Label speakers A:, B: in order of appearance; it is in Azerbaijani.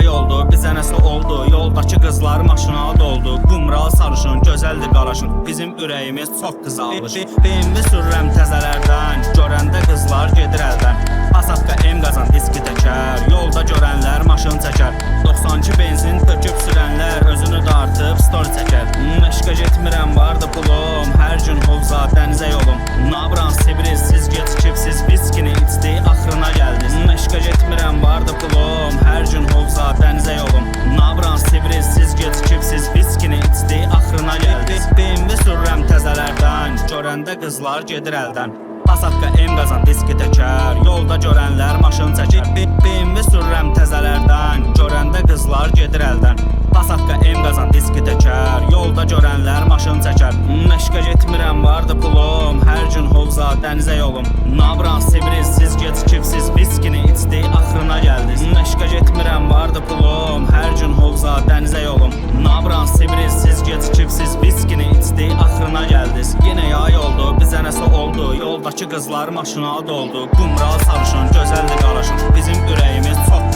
A: yay oldu, bizə nəsə oldu. Yoldakı qızlar maşına doldu. Qumral sarışın, gözəldir qaraşın. Bizim ürəyimiz çox qızalmış. BMW sürürəm təzələrdən, görəndə qızlar gedir əldən. Passatka M qazan diski təkər, yolda görənlər maşın çəkər. 92 benzin töküb sürənlər özünü dartıb story çəkər. Məşqə getmirəm, vardı pulum, hər gün hovza dənizə yolum. Nabran Sibiriz, siz gecikib, siz viskini içdi, axırına gəldiniz. Məşqə getmirəm, vardı pulum, hər gün hovza dənizə yolum. Nabran Sibiriz, siz gecikib, siz viskini içdi, axırına gəldiniz. BMW sürürəm təzələrdən, görəndə qızlar gedir əldən. Passatka M qazan diski təkər, yolda görənlər maşın çəkər. BMW sürürəm təzələrdən, görəndə qızlar gedir əldən. Passatka M qazan diski təkər, yolda görənlər maşın çəkər. Məşqə getmirəm, vardı pulum, hər gün hovza dənizə yolum. Nabran Sibiriz, siz gecikib, siz viskini içdi, axırına gəldiniz. Məşqə getmirəm, vardı pulum, hər gün hovza dənizə yolum. Nabran Sibiriz, siz gecikib, siz viskini içdi, axırına gəldiniz. Yenə yay oldu, bizə nəsə oldu. Yoldakı qızlar maşına doldu. Qumral sarışın, gözəldir qaraşın. Bizim ürəyimiz çox